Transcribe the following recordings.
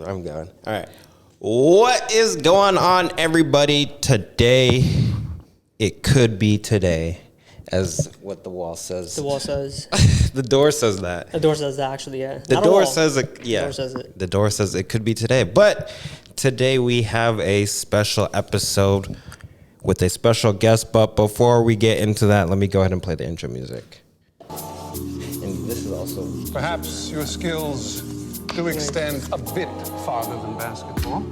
I'm going. All right. What is going on, everybody? Today, it could be today, as what the wall says. The wall says. The door says that. The door says that, actually, yeah. The door says it. Yeah. The door says it. The door says it could be today. But today we have a special episode with a special guest. But before we get into that, let me go ahead and play the intro music. And this is also... Perhaps your skills do extend a bit farther than basketball.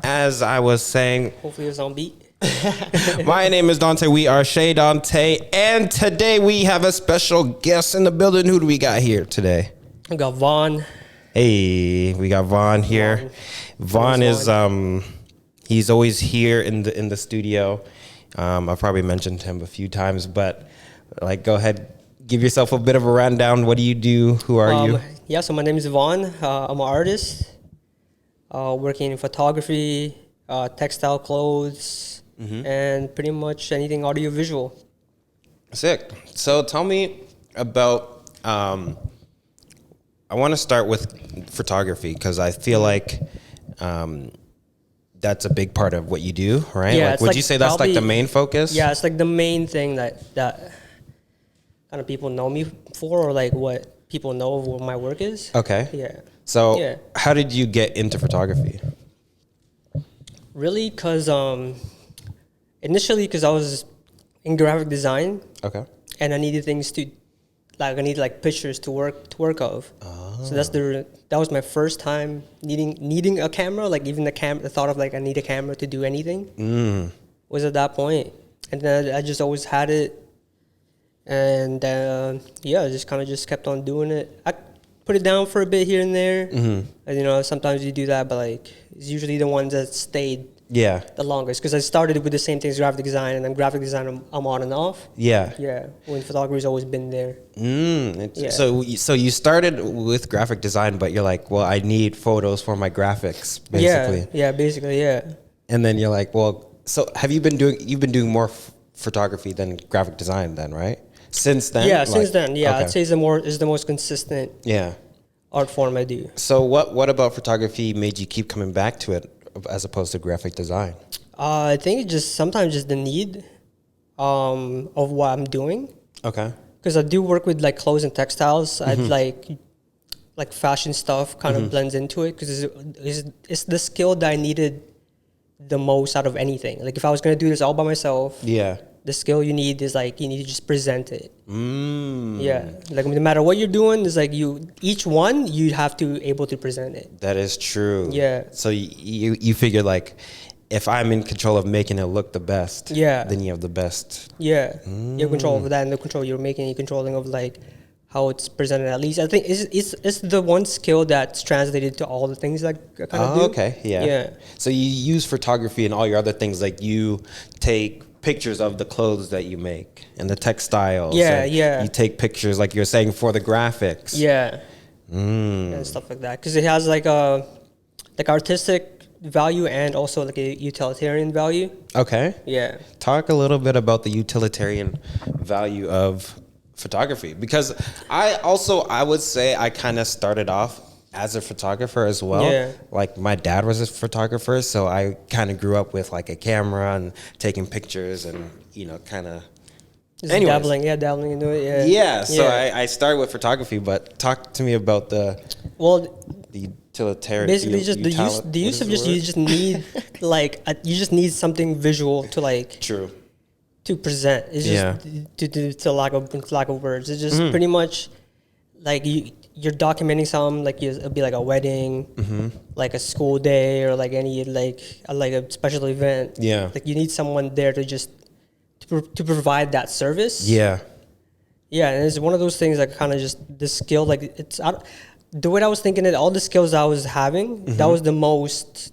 As I was saying... Hopefully it's on beat. My name is Dante. We are ChezDante. And today we have a special guest in the building. Who do we got here today? We got Vaughn. Hey, we got Vaughn here. Vaughn is... he's always here in the studio. I've probably mentioned him a few times, but like, go ahead, give yourself a bit of a rundown. What do you do? Who are you? Yeah, so my name is Vaughn. I'm an artist, working in photography, textile clothes, and pretty much anything audiovisual. Sick. So tell me about, I want to start with photography because I feel like that's a big part of what you do, right? Yeah, like, would you say that's like the main focus? Yeah, it's like the main thing that kind of people know me for, or like what people know of what my work is. Okay. Yeah. So how did you get into photography? Really, because initially, because I was in graphic design. Okay. And I needed things to, like, I needed like pictures to work of. So that was my first time needing a camera. Like even the thought of like I need a camera to do anything was at that point. And then I just always had it, and I just kind of just kept on doing it. I put it down for a bit here and there, and sometimes you do that, but like it's usually the ones that stayed the longest, because I started with the same thing as graphic design, and then graphic design I'm on and off. Yeah, when photography's always been there. So you started with graphic design, but you're like, well, I need photos for my graphics, basically. Yeah, basically, yeah. And then you're like, well, so you've been doing more photography than graphic design then, right? Since then? Yeah, since then, yeah. Okay. I'd say it's the most consistent art form I do. So what about photography made you keep coming back to it as opposed to graphic design? I think it's just sometimes just the need of what I'm doing. Okay. Because I do work with like clothes and textiles. I'd like fashion stuff kind of blends into it, because it's the skill that I needed the most out of anything. Like if I was going to do this all by myself, the skill you need is like you need to just present it. Yeah, like no matter what you're doing, it's like each one you have to able to present it. That is true. Yeah. So you figure like if I'm in control of making it look the best, then you have the best. Yeah, you have control over that, and the control you're making, you're controlling of like how it's presented. At least I think it's the one skill that's translated to all the things that I kind of do. Okay, yeah. So you use photography and all your other things, like you take pictures of the clothes that you make and the textiles. Yeah. You take pictures, like you're saying, for the graphics. Yeah. And stuff like that, because it has like a artistic value and also like a utilitarian value. Okay. Yeah. Talk a little bit about the utilitarian value of photography, because I would say I kind of started off as a photographer as well. Yeah. Like my dad was a photographer, so I kind of grew up with like a camera and taking pictures and kind of dabbling into it. So I started with photography, but talk to me about the utilitarian. Basically, just the use of you just need like you just need something visual to like to present. It's just to lack of words. It's just pretty much like you're documenting something, like it'll be like a wedding, like a school day, or like any like a special event. Yeah, like you need someone there to just to provide that service. Yeah, and it's one of those things that kind of just the skill, like it's the way I was thinking it. All the skills I was having, that was the most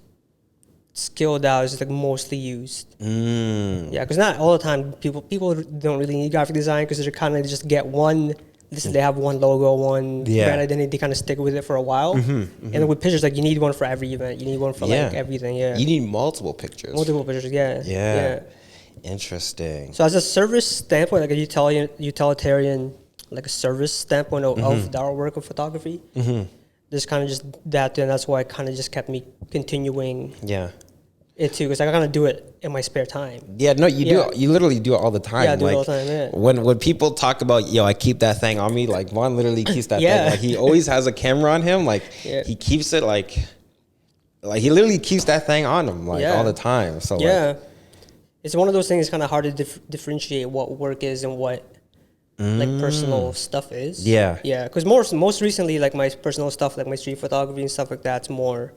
skill that was like mostly used. Yeah, because not all the time people don't really need graphic design, because they kind of just get one. They have one logo, one brand identity. They kind of stick with it for a while. And then with pictures, like you need one for every event. You need one for like everything. Yeah, you need multiple pictures. Yeah. Interesting. So as a service standpoint, like a utilitarian, like a service standpoint of the artwork of photography, there's kind of just that, and that's why it kind of just kept me continuing. Yeah. It too, because I kind of do it in my spare time. Yeah, no, you do. You literally do it all the time. Yeah, I do it all the time. Yeah. When people talk about, I keep that thing on me. Like Vaughn literally keeps that thing. Like he always has a camera on him. Like he keeps it like he literally keeps that thing on him all the time. So it's one of those things. It's kind of hard to differentiate what work is and what like personal stuff is. Yeah, because most recently, like my personal stuff, like my street photography and stuff like that's more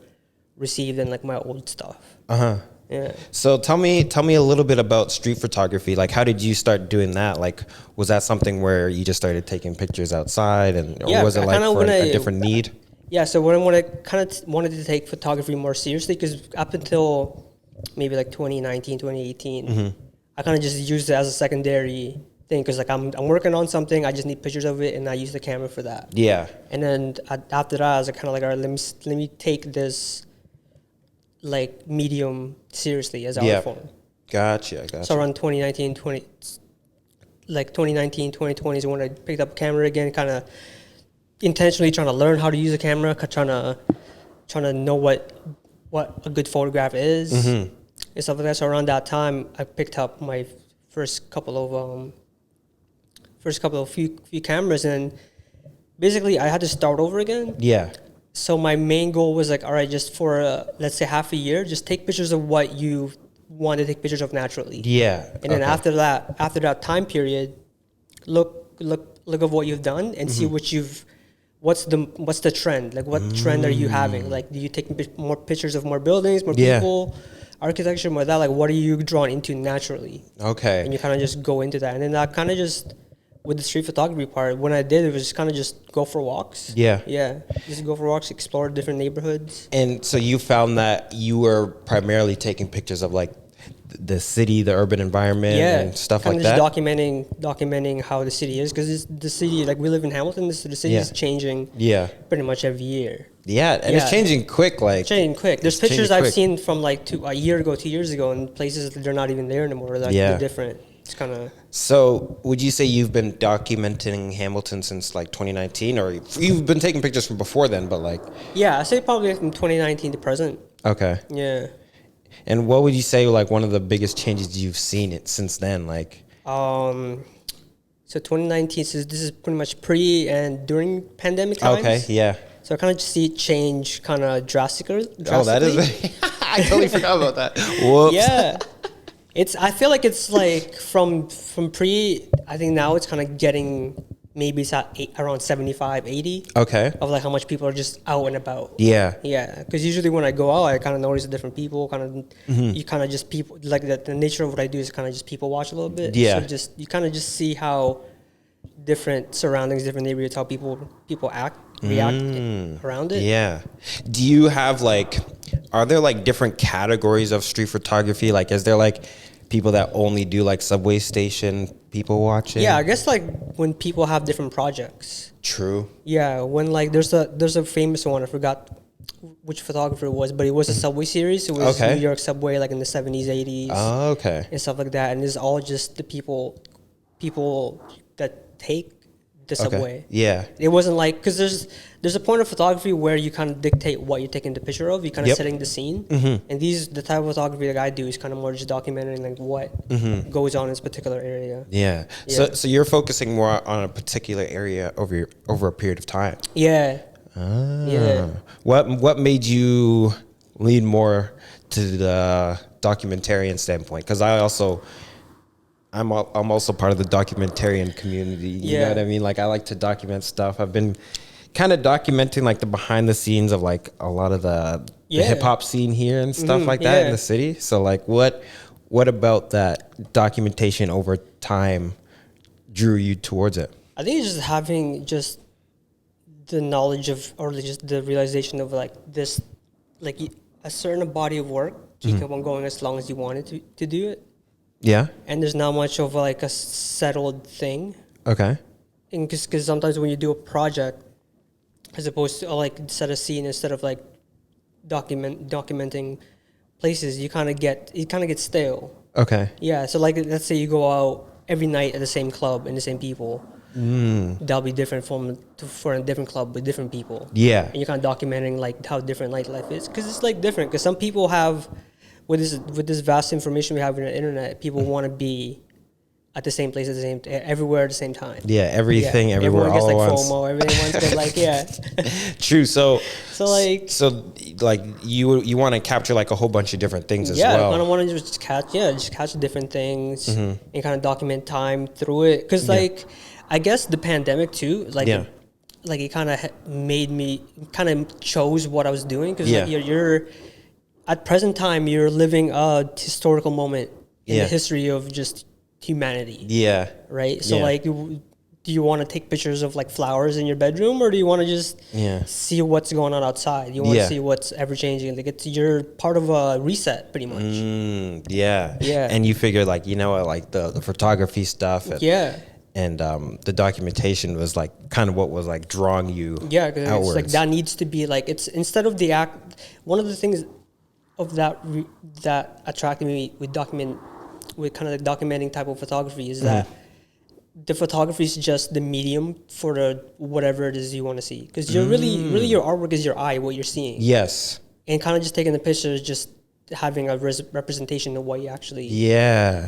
received than like my old stuff. Yeah. So tell me a little bit about street photography. Like, how did you start doing that? Like, was that something where you just started taking pictures outside, or was it like for a different need? Yeah. So when I kind of wanted to take photography more seriously, because up until maybe like 2019, 2018, I kind of just used it as a secondary thing, because like I'm working on something, I just need pictures of it, and I use the camera for that. Yeah. And then after that, I was kind of like, all right, let me take this like medium seriously as art form. Gotcha. So around 2019, 2020 is when I picked up a camera again, kind of intentionally trying to learn how to use a camera, trying to know what a good photograph is and stuff like that. So around that time, I picked up my first couple of few cameras, and basically I had to start over again. Yeah. So my main goal was like, all right, just for let's say half a year, just take pictures of what you want to take pictures of naturally. Yeah. And then after that time period, look at what you've done and see what's the trend? Like what trend are you having? Like, do you take more pictures of more buildings, more people, architecture, more that? Like, what are you drawn into naturally? Okay. And you kind of just go into that, and then that kind of just. With the street photography part, when I did, it was kind of just go for walks. Yeah. Yeah. Just go for walks, explore different neighborhoods. And so you found that you were primarily taking pictures of like the city, the urban environment and stuff like that? Just documenting how the city is, because the city, like we live in Hamilton, the city is changing pretty much every year. Yeah, and it's changing quick. Like changing quick. There's pictures I've seen from like a year ago, 2 years ago, in places that they're not even there anymore. Like they're different. It's kind of. So, would you say you've been documenting Hamilton since like 2019, or you've been taking pictures from before then? But like, yeah, I say probably from 2019 to present. Okay. Yeah. And what would you say like one of the biggest changes you've seen it since then? Like, so 2019. So this is pretty much pre and during pandemic times. Okay. Yeah. So I kind of just see it change kind of drastically. Oh, that is. I totally forgot about that. Whoops. Yeah. I feel like it's like from pre, I think now it's kind of getting, maybe it's at around 75, 80. Okay. Of like how much people are just out and about. Yeah. Yeah. Because usually when I go out, I kind of notice the different people, you kind of just people, like the nature of what I do is kind of just people watch a little bit. Yeah. So you kind of just see how different surroundings, different neighborhoods, how people react around it. Yeah. Do you have are there like different categories of street photography? Like, is there like people that only do like subway station people watching? Yeah, I guess like when people have different projects. True. Yeah, when like there's a famous one, I forgot which photographer it was, but it was a subway series. It was New York subway, like in the 70s, 80s. Oh, okay. And stuff like that. And it's all just the people that take the subway. Yeah. It wasn't like, because there's a point of photography where you kind of dictate what you're taking the picture of. You're kind of setting the scene. And the type of photography that I do is kind of more just documenting like what goes on in this particular area. Yeah. So you're focusing more on a particular area over a period of time. Yeah. Yeah. What made you lean more to the documentarian standpoint? Because I'm also part of the documentarian community. You know what I mean? Like, I like to document stuff. I've been kind of documenting like the behind the scenes of like a lot of the hip hop scene here and stuff like that in the city. So like, what about that documentation over time drew you towards it? I think it's just having just the knowledge of, or just the realization of like this, like a certain body of work. You keep on going as long as you wanted to do it. Yeah. And there's not much of like a settled thing. Okay. And because sometimes when you do a project, as opposed to like set a scene instead of like documenting places, it kind of gets stale. Okay. Yeah. So like, let's say you go out every night at the same club and the same people. That'll be different for a different club with different people. Yeah. And you're kind of documenting like how different nightlife is, because it's like different. Because some people have, with this vast information we have on the internet, people want to be at the same place everywhere at the same time. Yeah, everything, everywhere, everyone all at gets like once. FOMO. Everyone wants to like True. So you want to capture like a whole bunch of different things as well. Yeah, I kind of want to just catch different things and kind of document time through it. Because like, I guess the pandemic too, like it kind of made me kind of chose what I was doing. Because like you're at present time, you're living a historical moment in the history of just humanity. Yeah. Right. So like, do you want to take pictures of like flowers in your bedroom, or do you want to just see what's going on outside? You want to see what's ever changing. Like you're part of a reset, pretty much. Yeah. And you figure like, you know, like the photography stuff. And the documentation was like kind of what was like drawing you. Yeah, because it's like that needs to be like, it's instead of the act. One of the things of that attracted me with kind of the documenting type of photography is that the photography is just the medium for the whatever it is you want to see. Because you're really your artwork is your eye, what you're seeing. Yes. And kind of just taking the pictures, just having a representation of what you actually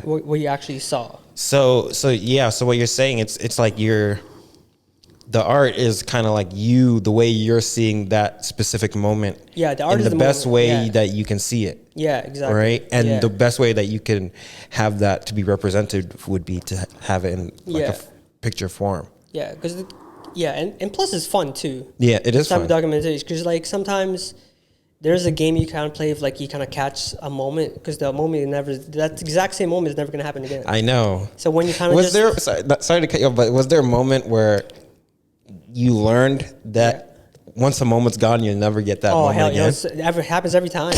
what you actually saw. So what you're saying, it's like the art is kind of like the way you're seeing that specific moment. Yeah, the art is the best way that you can see it. Yeah, exactly. Right, and the best way that you can have that to be represented would be to have it in like a picture form. Yeah, because and plus it's fun too. Yeah, it is fun. Type of documentation, because like sometimes there's a game you kind of play if like you kind of catch a moment, because the moment that exact same moment is never going to happen again. I know. So when you kind of sorry to cut you off, but was there a moment where you learned that once a moment's gone, you'll never get that moment again? It happens every time.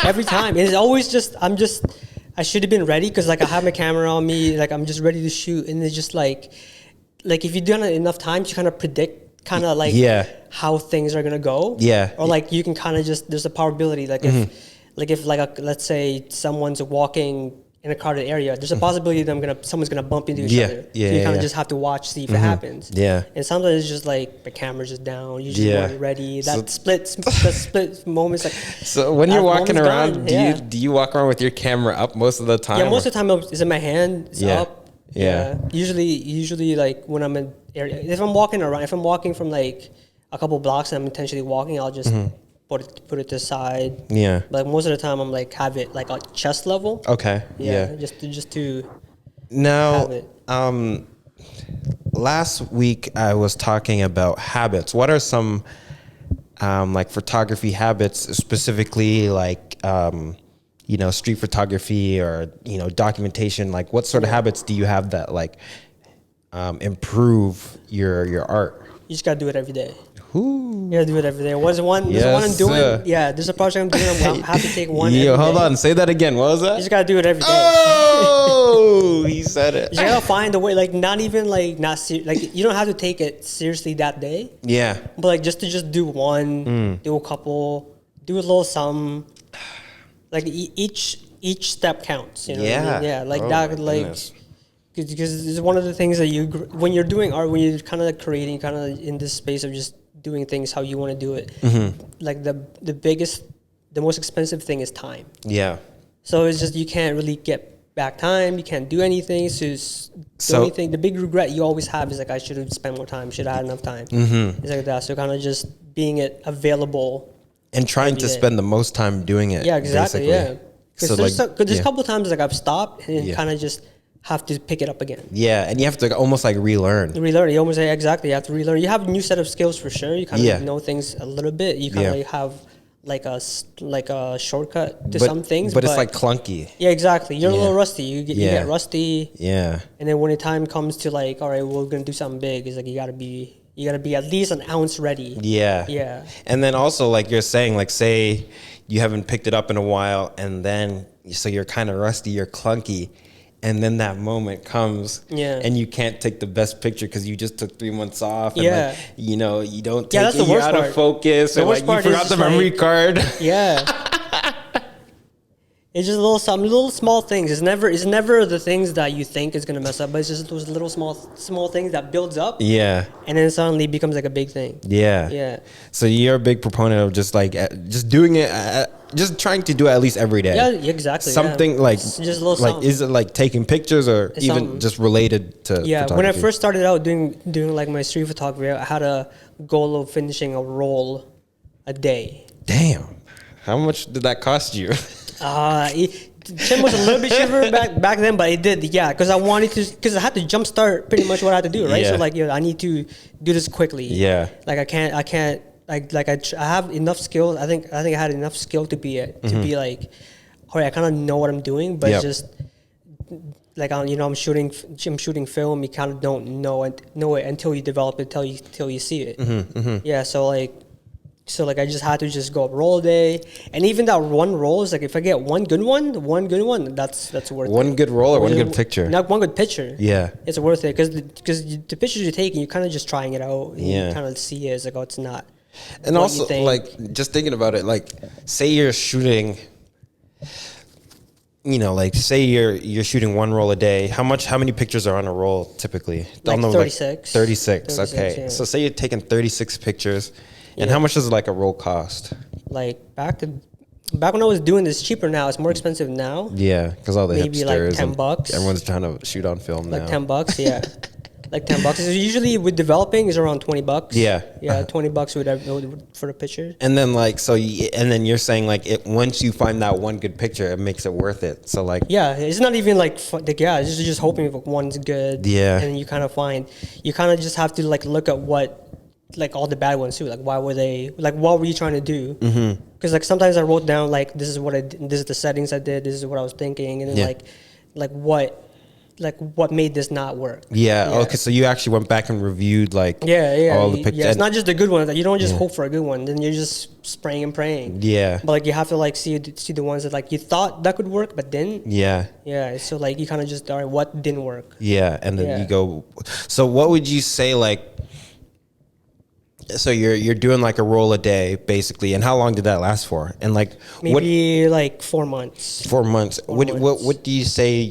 Every time. It's always just, I should have been ready, because like I have my camera on me, like I'm just ready to shoot, and it's just like if you've done it enough times, you kind of predict like how things are gonna go. Yeah. Or like you can kind of just, there's a probability, like if let's say someone's walking in a crowded area, there's a possibility that someone's gonna bump into each other. So you kind of just have to watch, see if it happens. Yeah. And sometimes it's just like the camera's just down, you just weren't ready. That split moments like. So when you're walking around, do you walk around with your camera up most of the time? Yeah, most of the time it's in my hand. It's up. Yeah. Usually like when I'm in area, if I'm walking from like a couple blocks and I'm intentionally walking, I'll just put it to the side. Yeah. Like most of the time I'm like have it like at chest level. Okay. Yeah. Just to have it. Last week I was talking about habits. What are some like photography habits, specifically like street photography or documentation? Like what sort of habits do you have that like improve your art? You just gotta do it every day. Ooh. You gotta do it every day. There's one I'm doing. Yeah, there's a project I'm doing. I'm happy to take one. Yo, hold on. Say that again. What was that? You just gotta do it every day. Oh, he said it. You gotta find a way. Like not even like like you don't have to take it seriously that day. Yeah. But like just do one, do a couple, do a little something. Like each step counts. You know what I mean? Yeah. Like that. Like. Goodness. Because it's one of the things that when you're doing art, when you're kind of creating, kind of in this space of just doing things how you want to do it, like the most expensive thing is time. Yeah. So it's just, you can't really get back time. You can't do anything. The big regret you always have is like, I should have spent more time. Should have had enough time. It's like that. So kind of just being available. And trying to spend the most time doing it. Yeah, exactly. Basically. Yeah. Because there's a couple of times like I've stopped and kind of just have to pick it up again. Yeah, and you have to almost like relearn. You almost exactly. You have to relearn. You have a new set of skills for sure. You kind of know things a little bit. You kind of like have like a shortcut to some things, but it's like clunky. Yeah, exactly. You're a little rusty. You get rusty. Yeah. And then when the time comes to like, all right, we're gonna do something big, it's like you gotta be at least an ounce ready. Yeah. Yeah. And then also like you're saying, like say you haven't picked it up in a while, and then so you're kind of rusty, you're clunky. And then that moment comes, and you can't take the best picture because you just took 3 months off. And like, you don't take it, you're out of focus. Or like you forgot the memory card. Yeah. It's just little small things. It's never the things that you think is gonna mess up, but it's just those little small things that builds up. Yeah. And then suddenly becomes like a big thing. Yeah. Yeah. So you're a big proponent of just like just doing it, just trying to do it at least every day. Yeah, exactly. Something yeah. like just a little like something. is it like taking pictures or It's even something. just related to Yeah, photography? when I first started out doing like my street photography, I had a goal of finishing a roll a day. Damn. How much did that cost you? Chin was a little bit cheaper back then, but it did, yeah, because I had to jumpstart pretty much what I had to do, right? Yeah. So like, I need to do this quickly. Yeah. Like I can't I have enough skill. I think I had enough skill to be like, all right, I kind of know what I'm doing, but it's just like I'm shooting film. You kind of don't know it until you develop it, till you see it. Yeah, so like I just had to just go roll a day, and even that one roll is like if I get one good one, that's worth it. One good roll or one good picture? Not one good picture. Yeah, it's worth it because the pictures you're taking, you're kind of just trying it out. Yeah, you kind of see it. It's like, oh, it's not. And also, like, just thinking about it, like, say you're shooting, like, say you're shooting one roll a day. How many pictures are on a roll typically? Like 36. 36. Okay, yeah. so say you're taking 36 pictures. And how much does like a roll cost? Like back when I was doing this, cheaper now. It's more expensive now. Yeah, because all the maybe hipsters like $10. Everyone's trying to shoot on film like now. $10, yeah. Like $10. So usually with developing is around $20. Yeah, yeah, $20 for the picture. And then and then you're saying like once you find that one good picture, it makes it worth it. So like it's not even like it's just hoping if one's good. Yeah, and you kind of just have to like look at what. Like all the bad ones too. Like what were you trying to do? Because like sometimes I wrote down like this is the settings I did. This is what I was thinking, and then what made this not work? Yeah. Okay. So you actually went back and reviewed all the pictures. Yeah. It's not just the good ones. Like, you don't just hope for a good one. Then you're just spraying and praying. Yeah. But like you have to like see the ones that like you thought that could work but didn't. Yeah. Yeah. So like you kind of just, all right, what didn't work? Yeah. And then you go. So what would you say like? So you're doing like a roll a day basically, and how long did that last for? And like maybe like 4 months. 4 months. What do you say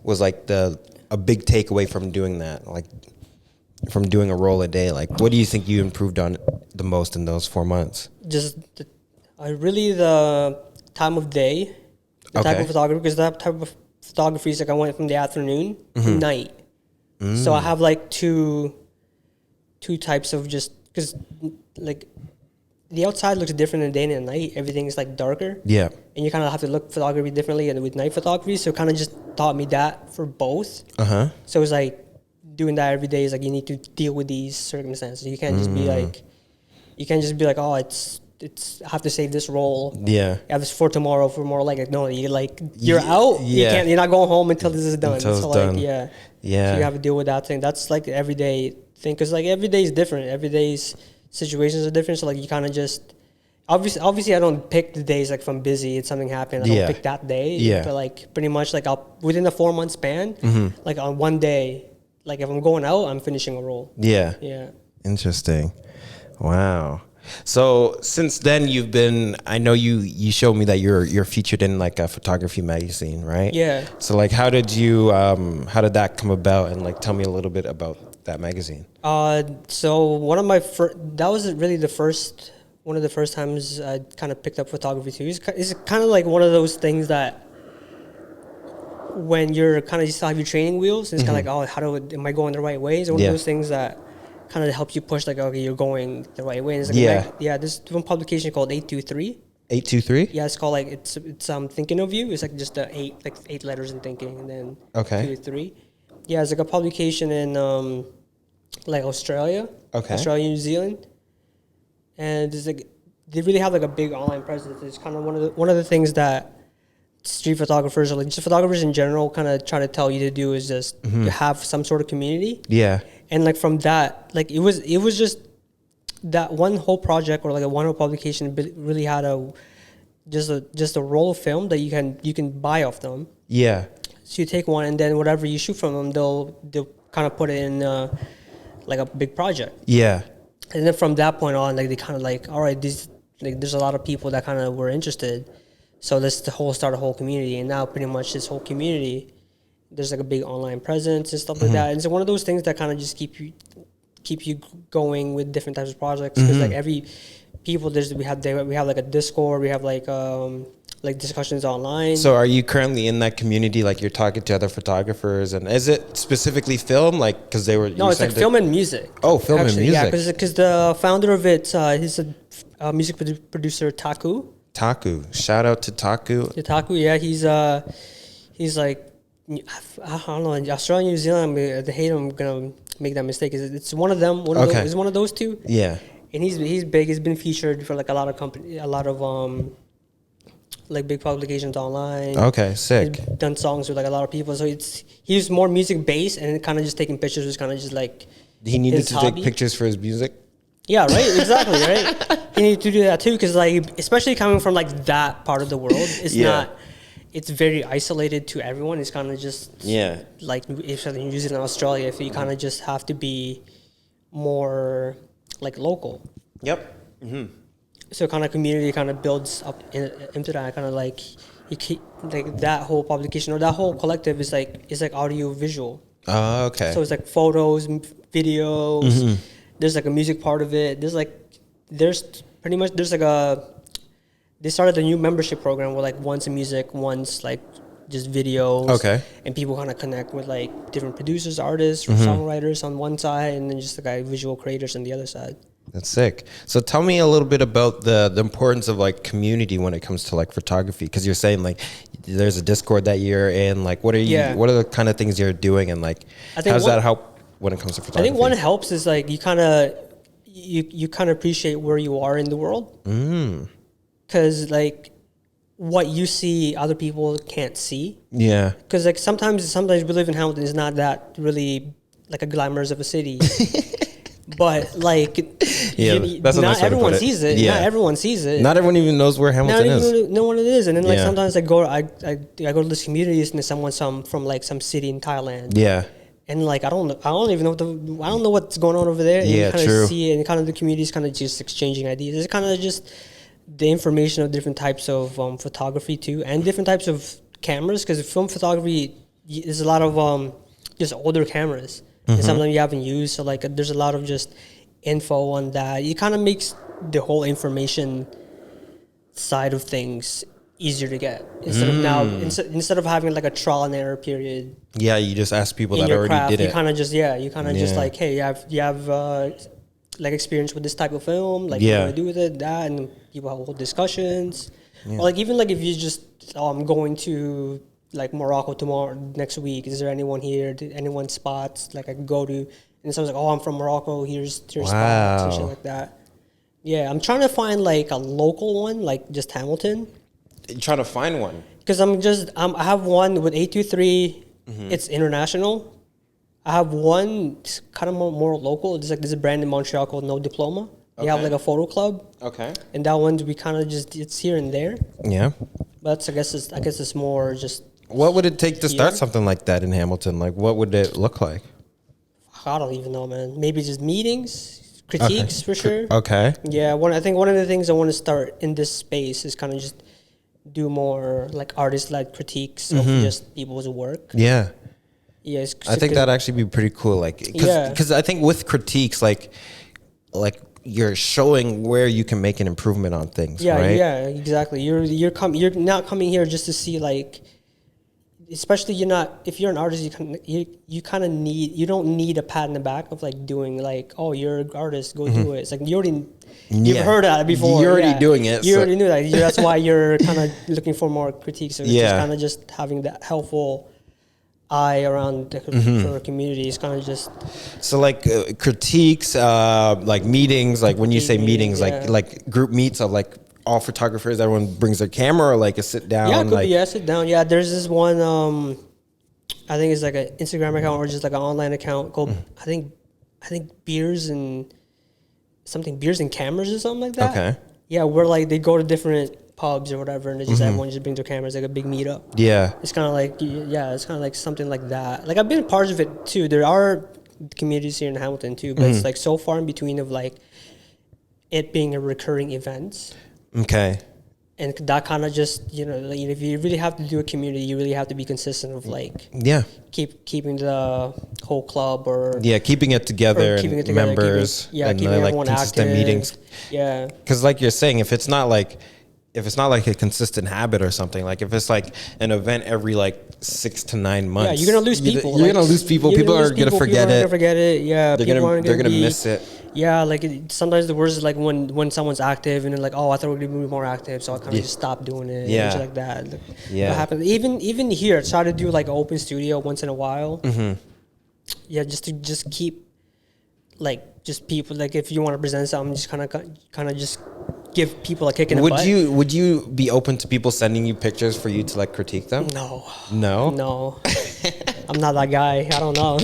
was like a big takeaway from doing that? Like from doing a roll a day, like what do you think you improved on the most in those 4 months? Just the time of day, the type of photography, because that type of photography is like I went from the afternoon to night. So I have like two types of just because like the outside looks different in the day and the night. Everything is like darker. Yeah. And you kind of have to look photography differently and with night photography. So it kind of just taught me that for both. So it's like doing that every day is like you need to deal with these circumstances. You can't just be like, oh, it's I have to save this roll. Yeah. I have this for tomorrow for more like no, you're out. Yeah. You're not going home until this is done. Done. Yeah. So you have to deal with that thing. That's like the everyday thing, because like every day is different. Every day's situations are different. So like you kind of just obviously I don't pick the days like if I'm busy and something happened. I don't pick that day. Yeah. But like pretty much like I'll within a 4 month span, like on one day, like if I'm going out, I'm finishing a roll. Yeah. Yeah. Interesting. Wow. So since then I know you showed me that you're featured in like a photography magazine, right? Yeah. So like how did that come about, and like tell me a little bit about that magazine? So that was really one of the first times I kind of picked up photography too. It's kind of like one of those things that when you're kind of you still have your training wheels, it's kind of like, oh, am I going the right way? It's one of those things that kind of helps you push like, okay, you're going the right way. And it's like there's one publication called 823. 823? Yeah, it's called like it's thinking of you. It's like just the eight letters in thinking, and then 2-3. Yeah, it's like a publication in like Australia, New Zealand, and it's like they really have like a big online presence. It's kind of one of the things that street photographers or like just photographers in general kind of try to tell you to do is just to have some sort of community. Yeah, and like from that, like it was just that one whole project or like a one whole publication really had just a roll of film that you can buy off them. Yeah. So you take one, and then whatever you shoot from them, they'll kind of put it in like a big project. Yeah. And then from that point on, like they kind of like, all right, there's a lot of people that kind of were interested. So this start a whole community, and now pretty much this whole community, there's like a big online presence and stuff like that. And it's one of those things that kind of just keep you going with different types of projects, because like every people we have like a Discord, we have like discussions online. So are you currently in that community? Like you're talking to other photographers, and is it specifically film? Like because they were it's like film and music. Oh, film and music. Yeah, because the founder of it, he's a music producer, Taku. Shout out to Taku. Yeah, Taku, yeah, he's like, I don't know, in Australia, New Zealand, I hate I'm gonna make that mistake. It's one of them. It's one of those two. Yeah. And he's big. He's been featured for like a lot of like big publications online. Okay, sick. He's done songs with like a lot of people. So he's more music based, and kind of just taking pictures was kind of just like he needed to take pictures for his music. Yeah, right. Exactly, right. You need to do that too, because like, especially coming from like that part of the world, it's not. It's very isolated to everyone. It's kind of just like if you're in New Zealand, Australia, if you kind of just have to be more like local. Yep. So kind of community kind of builds up into that. Kind of like you keep like that whole publication or that whole collective is like audio visual. Oh, okay. So it's like photos, videos. There's like a music part of it. There's like they started a new membership program where like once music, once like just videos. Okay. And people kind of connect with like different producers, artists, songwriters on one side, and then just like visual creators on the other side. That's sick. So tell me a little bit about the importance of like community when it comes to like photography, because you're saying like there's a Discord that you're in. Like what are the kind of things you're doing, and like how does that help when it comes to photography? I think one helps is like you kind of appreciate where you are in the world. Because like what you see, other people can't see. Yeah. Because like sometimes we live in Hamilton is not that really like a glamorous of a city. But like, not everyone sees it. Yeah. Not everyone sees it. Not everyone even knows where Hamilton is. Know what it is. And then like sometimes I go to this communities and there's someone from like some city in Thailand. Yeah. And like I don't even know I don't know what's going on over there. And you kind of see it, and kind of the community is kind of just exchanging ideas. It's kind of just the information of different types of photography too, and different types of cameras. Because film photography, there's a lot of just older cameras. And some of them you haven't used, so like there's a lot of just info on that. It kind of makes the whole information side of things easier to get instead of having like a trial and error period. Yeah, you just ask people that already did it. You kind of just like, hey, you have like experience with this type of film, like what do I do with it, that, and people have whole discussions. Or like even like if you just I'm going to like Morocco next week. Is there anyone here? Anyone spots like I can go to? And someone's like, oh, I'm from Morocco. Here's spots and shit like that. Yeah, I'm trying to find like a local one, like just Hamilton. You're trying to find one? Because I have one with 823. It's international. I have one kind of more local. It's like there's a brand in Montreal called No Diploma. They have like a photo club. Okay. And that one we kind of it's here and there. Yeah. But I guess it's more just. What would it take to start something like that in Hamilton? Like, what would it look like? I don't even know, man. Maybe just meetings, critiques for sure. Okay. Yeah, I think one of the things I want to start in this space is kind of just do more like artist-led critiques of just people's work. Yeah. Yeah. I think that'd actually be pretty cool. Like, because I think with critiques, like you're showing where you can make an improvement on things. Yeah. Right? Yeah. Exactly. You're not coming here just to see like. Especially if you're an artist, you kind of don't need a pat in the back of like doing like, oh, you're an artist, go do it. It's like you've heard that before. You're already doing it. You already knew that. That's why you're kind of looking for more critiques. So just kind of just having that helpful eye around for a community is kind of just. So like critiques, like meetings, like when you say meetings, like group meets of like. All photographers, everyone brings their camera or like a sit down. Yeah, it could be sit down. Yeah, there's this one. I think it's like an Instagram account or just like an online account called I think beers and cameras or something like that. Okay. Yeah, where like they go to different pubs or whatever, and it's just everyone just brings their cameras, like a big meetup. Yeah. It's kind of like it's kind of like something like that. Like I've been part of it too. There are communities here in Hamilton too, but it's like so far in between of like it being a recurring event. Okay. And that kind of just, like, if you really have to do a community, you really have to be consistent of like keeping the whole club keeping it together and members and keeping everyone consistent active. meetings. Yeah, because like you're saying, if it's not like a consistent habit or something, like if it's like an event every like 6 to 9 months, you're gonna lose people. You're gonna lose people. People are gonna forget it. Yeah, they're gonna miss it. Yeah, like sometimes the worst is like when someone's active and they're like, oh, I thought we were gonna be more active, so I kind of just stopped doing it. Yeah, like that. Like, what happened? Even here, try to do like an open studio once in a while. Mm-hmm. Yeah, just keep like just people, like if you want to present something, just kind of just give people a kick in the butt. Would you be open to people sending you pictures for you to like critique them? No. I'm not that guy. I don't know.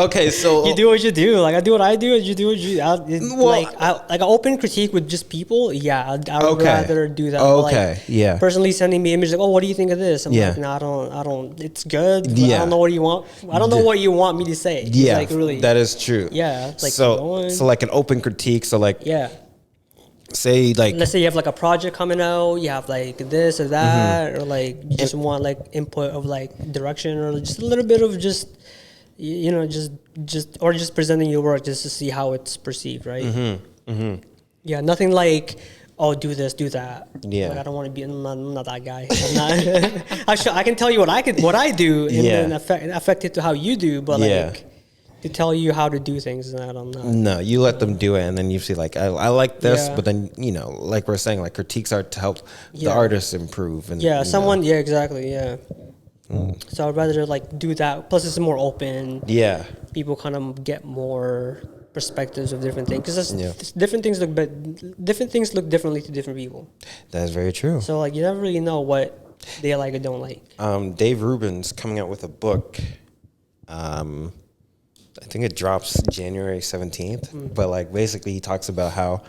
Okay, so you do what you do. Like I do what I do, and you do what you. Like an open critique with just people. Yeah, I would rather do that. Okay, like, personally sending me images like, oh, what do you think of this? I'm like, no, I don't. It's good. But I don't know what you want. I don't know what you want me to say. Yeah, like really. That is true. Yeah. Like so like an open critique. So like say like, let's say you have like a project coming out, you have like this or that, or like you just want like input of like direction or just a little bit of just or just presenting your work just to see how it's perceived, right? Yeah, nothing like, oh, do this, do that. Yeah, like, I don't want to be. I'm not that guy. I'm not. I can tell you what I do, and then affect it to how you do, but like. To tell you how to do things, and I'm not. No, you let them do it, and then you see like I like this, but then like we're saying, like critiques are to help the artists improve. And exactly. So I'd rather like do that. Plus, it's more open. Yeah, people kind of get more perspectives of different things because different things look differently to different people. That's very true. So like you never really know what they like or don't like. Dave Rubin's coming out with a book. I think it drops January 17th, but like basically he talks about how,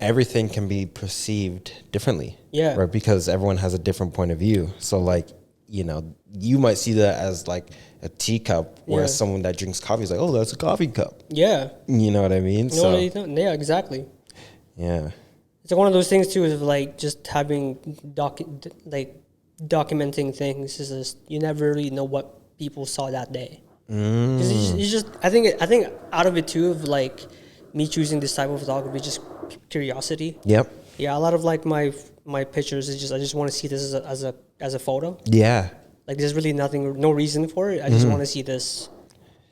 everything can be perceived differently. Yeah. Right. Because everyone has a different point of view. So like, you might see that as like a teacup, whereas someone that drinks coffee is like, oh, that's a coffee cup. Yeah. You know what I mean? Yeah, exactly. Yeah. It's like one of those things too, is like just having documenting things is just, you never really know what people saw that day. It's just I think out of it too, of like me choosing this type of photography, just curiosity. Yep. Yeah, a lot of like my pictures is just I just want to see this as a photo. Yeah. Like there's really no reason for it. I just want to see this,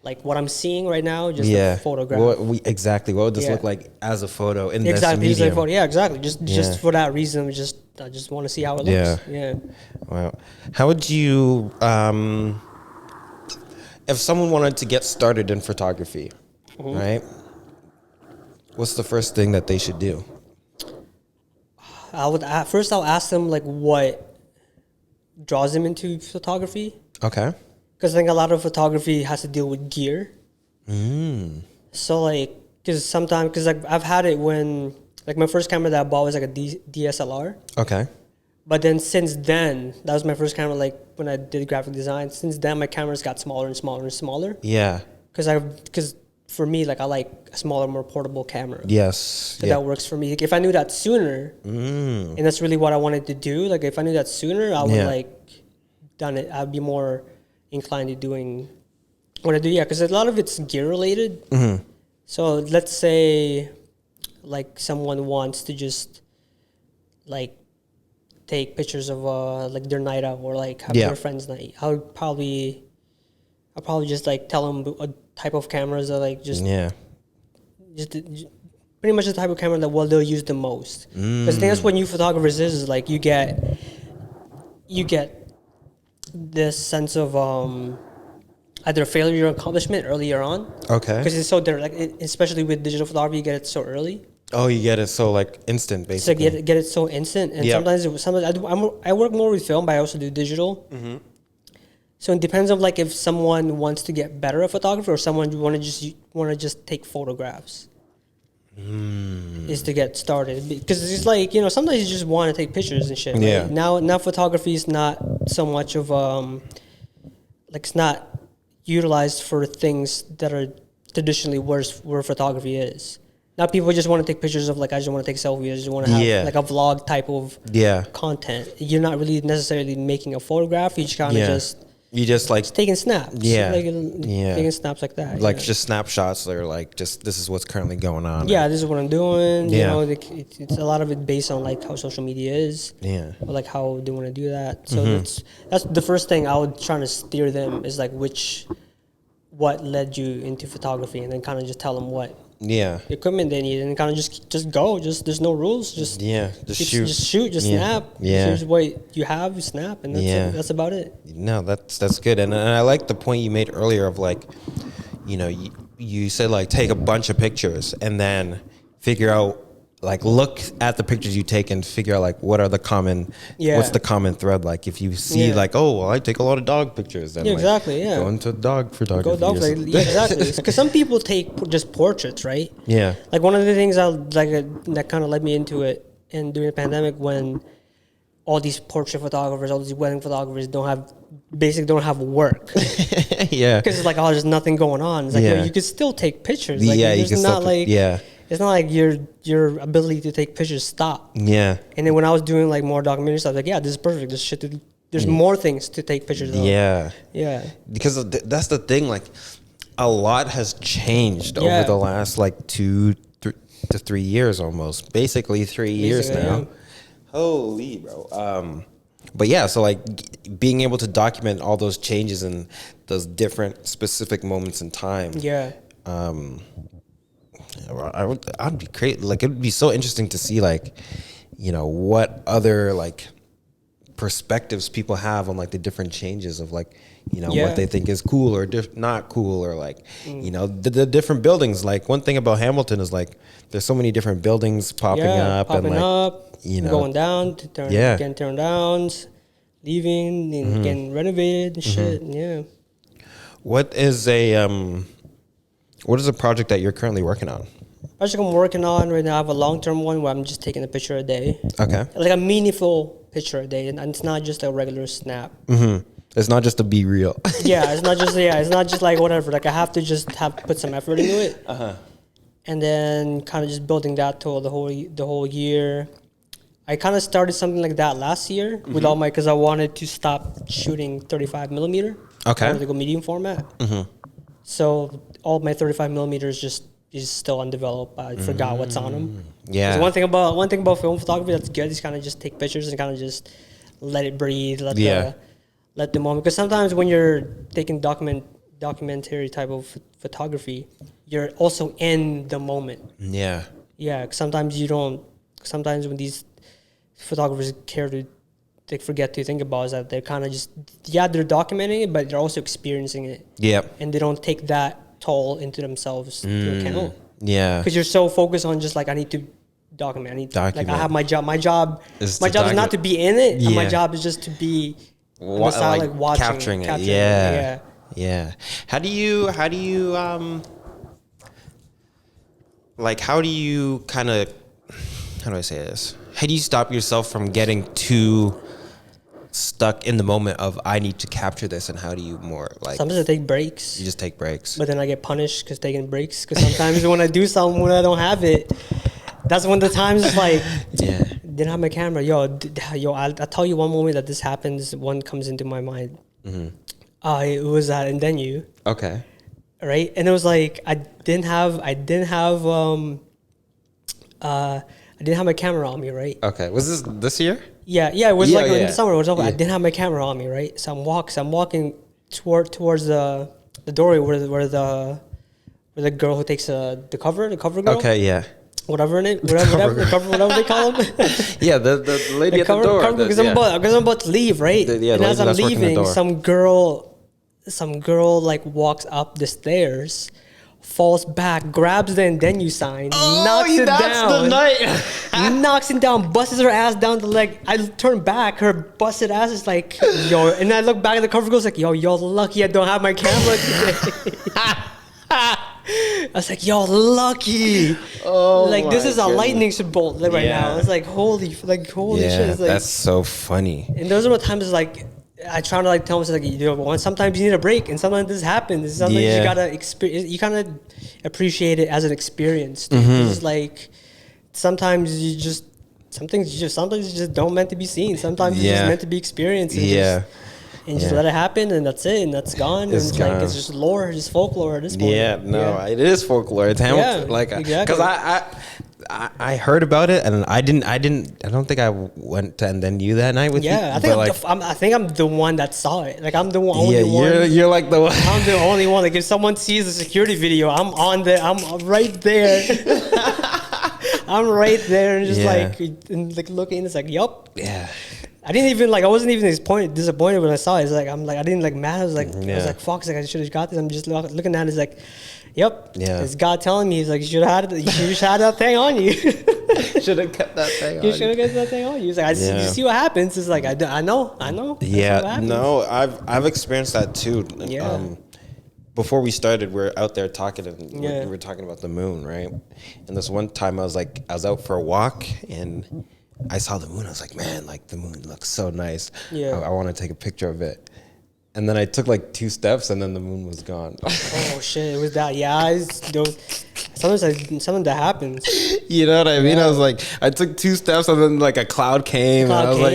like what I'm seeing right now, just a photograph. What would this look like as a photo in this medium? Photo. Yeah, exactly. Just for that reason, I just want to see how it looks. Yeah. Wow. How would you if someone wanted to get started in photography, right? What's the first thing that they should do? I'll ask them like what draws them into photography. Okay. Because I think a lot of photography has to deal with gear. So like, because like I've had it when like my first camera that I bought was like a DSLR. Okay. But then since then, that was my first camera, like when I did graphic design. Since then, my cameras got smaller and smaller and smaller. Yeah. Because for me, like I like a smaller, more portable camera. Yes. So that works for me. Like, if I knew that sooner, and that's really what I wanted to do. Like if I knew that sooner, I would like done it. I'd be more inclined to doing what I do. Yeah, because a lot of it's gear related. So let's say, like someone wants to just like take pictures of like their night out or like have their friend's night. I'll probably just like tell them a type of cameras that like just pretty much the type of camera that they'll use the most. Because the thing is, what new photographers is like you get this sense of either failure or accomplishment earlier on. Okay. Because it's so there, like especially with digital photography, you get it so early. Oh, you get it so like instant, basically. So get it so instant, and sometimes I work more with film, but I also do digital. So it depends on like if someone wants to get better at photography or someone want to just take photographs. Is to get started, because it's like sometimes you just want to take pictures and shit. Yeah. Right? Now photography is not so much of like it's not utilized for things that are traditionally where photography is. Now people just want to take pictures of like, I just want to take selfies. I just want to have like a vlog type of content. You're not really necessarily making a photograph. You just kind of just like just taking snaps. Taking snaps like that. Like just snapshots or like just this is what's currently going on. Yeah, this is what I'm doing. You know, it's a lot of it based on like how social media is. Yeah. Or like how they want to do that. So that's the first thing I would try to steer them is like what led you into photography, and then kind of just tell them what equipment they need, and kind of just go. There's no rules. Just shoot, snap. Here's what you have, you snap, and that's about it. No, that's good, and I like the point you made earlier of like, you know, you said like take a bunch of pictures and then figure out like look at the pictures you take and figure out like what are the common what's the common thread. Like if you see like, oh well, I take a lot of dog pictures, then go into dog photography. Exactly, because some people take just portraits, right? Yeah, like one of the things that kind of led me into it, and during the pandemic when all these portrait photographers, all these wedding photographers don't have work. Because it's like, oh, there's nothing going on. It's like, you could still take pictures. Like, it's not like your ability to take pictures stop. Yeah. And then when I was doing like more documentary stuff, like, this is perfect. There's more things to take pictures of. Yeah. Because that's the thing. Like, a lot has changed over the last like 2 to 3 years almost. Basically 3 years now. Yeah. Holy, bro. But yeah, so like being able to document all those changes and those different specific moments in time. Yeah. I'd be crazy. Like it would be so interesting to see like, you know, what other like perspectives people have on like the different changes of like, you know, what they think is cool or not cool, or like, you know, the different buildings. Like one thing about Hamilton is like there's so many different buildings popping up and like, you know, going down to getting turned down, leaving and getting renovated and shit. Yeah. What is a project that you're currently working on? Project I'm working on right now, I have a long-term one where I'm just taking a picture a day. Okay. Like a meaningful picture a day, and it's not just a regular snap. It's not just to be real. It's not just like whatever. Like I have to just put some effort into it. And then kind of just building that till the whole year. I kind of started something like that last year with all because I wanted to stop shooting 35 millimeter. Okay. I wanted to go medium format. So all my 35 millimeters is still undeveloped. I forgot what's on them. Yeah. One thing about film photography that's good is kind of just take pictures and kind of just let it breathe, let the moment. Because sometimes when you're taking documentary type of photography, you're also in the moment. Yeah. Yeah. Sometimes you don't. Sometimes when these photographers they forget to think about is that they're kind of just they're documenting it, but they're also experiencing it. Yep. And they don't take that toll into themselves to account. Yeah. Because you're so focused on just like I need to document. I need to, like I have my job. My job is not to be in it. And my job is just to be on the side, like watching, capturing it. Yeah. How do you kind of, how do I say this? How do you stop yourself from getting too stuck in the moment of I need to capture this, and how do you more like? Sometimes I take breaks. You just take breaks. But then I get punished because taking breaks. Because sometimes when I do something when I don't have it, that's when the times is like, didn't have my camera. I'll tell you one moment that this happens. One comes into my mind. It was at 𝓟There. Okay. Right, and it was like I didn't have my camera on me, right? Okay. Was this year? Yeah, it was in the summer. It was over. I didn't have my camera on me, right? So I'm walking towards the doorway where the girl who takes the cover girl. Okay, yeah. Whatever they call them. Yeah, the lady at the door. Because I'm about to leave, right? And as I'm leaving, some girl like walks up the stairs, falls back, grabs the 𝓟There sign, knocks it down. Knocks it down, busts her ass down the leg. I turn back, her busted ass is like, yo, and I look back at the cover girl's like, yo, you're lucky I don't have my camera today. I was like, yo, lucky. Like this is a lightning bolt right now. It's like holy shit. It's like, that's so funny. And those are the times like I try to like tell myself like, sometimes you need a break, and sometimes this happens. And sometimes you gotta experience. You kind of appreciate it as an experience. It's like sometimes some things sometimes you just don't meant to be seen. Sometimes it's just meant to be experienced. And just let it happen, and that's it, and that's gone. It's gone. Like it's just lore, just folklore at this point. It is folklore. It's like because I heard about it, and I don't think I went to and then you that night with you. I think I'm the one that saw it. Like I'm the only one. You're like the one. I'm the only one. Like if someone sees the security video, I'm right there. I'm right there, and just like looking. It's like, yup. Yeah. I wasn't even disappointed when I saw it. It's like, I didn't like mad. I was like, fuck, I should have got this. I'm just looking at it. It's like, yep. Yeah. It's God telling me, he's like, you should have had that thing on you. Should have kept that thing on you. Should have kept that thing on you. He's like, you see what happens. It's like, I know. Yeah. No, I've experienced that too. Yeah. Before we started, we were out there talking, and we were talking about the moon, right? And this one time I was out for a walk, and I saw the moon. I was like, man, like the moon looks so nice. Yeah. I want to take a picture of it. And then I took like 2 steps, and then the moon was gone. Oh shit! It was that. Yeah, something that happens. You know what I mean? I was like, I took 2 steps, and then like a cloud came. And I was like,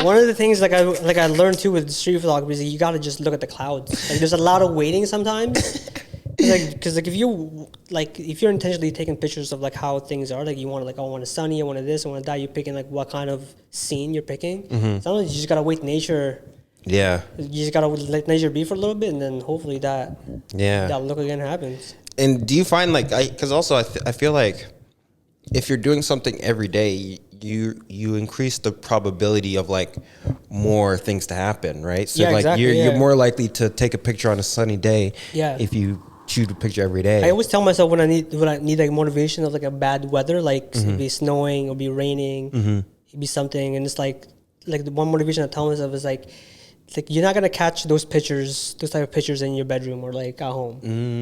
one of the things I learned too with street photography is you gotta just look at the clouds. Like there's a lot of waiting sometimes. Because if you're intentionally taking pictures of like how things are, like you want to I want it sunny, I want it this, I want that. You're picking like what kind of scene you're picking. Mm-hmm. Sometimes you just gotta wait nature. Yeah. You just gotta let nature be for a little bit, and then hopefully that look again happens. And do you find because also I feel like if you're doing something every day, you increase the probability of like more things to happen, right? So you're more likely to take a picture on a sunny day if you shoot a picture every day. I always tell myself when I need like motivation of like a bad weather, like it'll be snowing, it'll be raining, it'll be something, and it's like the one motivation I tell myself is like you're not gonna catch those type of pictures in your bedroom or like at home.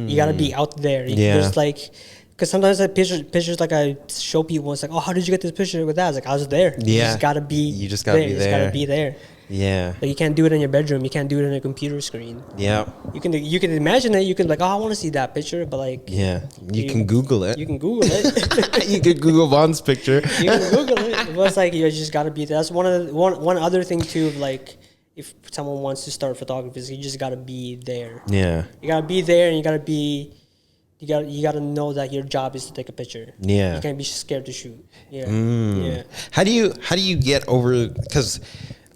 You gotta be out there. There's because sometimes I pictures like I show people, it's like, oh, how did you get this picture with that? It's like, I was there. You just gotta be there. You just gotta be there. Yeah. Like you can't do it in your bedroom. You can't do it on a computer screen. Yeah. You can imagine it. You can I want to see that picture, but like. Yeah. You can Google it. You can Google it. You can Google Vaughn's picture. You can Google it. But it's like you just gotta be there. That's one other thing too. Like if someone wants to start photography, you just gotta be there. Yeah. You gotta be there, and you gotta know that your job is to take a picture. Yeah. You can't be scared to shoot. Yeah. Yeah. How do you get over? Because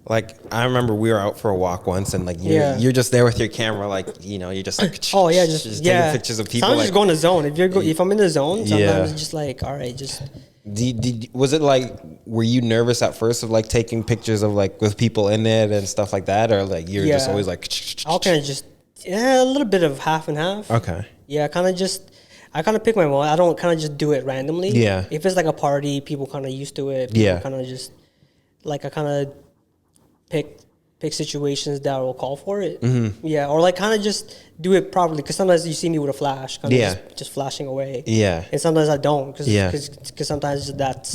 like I remember we were out for a walk once, and like you're just there with your camera, like you're just like just taking pictures of people. Sometimes just go in the zone. If I'm in the zone, sometimes it's just like, all right, just. Was it like, were you nervous at first of like taking pictures of like with people in it and stuff like that, or like you're just always like? I'll kind of just a little bit of half and half. Okay. Yeah, I kind of pick my moment. I don't kind of just do it randomly. Yeah. If it's like a party, people kind of used to it. People kind of just I kind of pick situations that will call for it. Mm-hmm. Yeah, or like kind of just do it properly, because sometimes you see me with a flash, kind of just flashing away. Yeah. And sometimes I don't, because sometimes that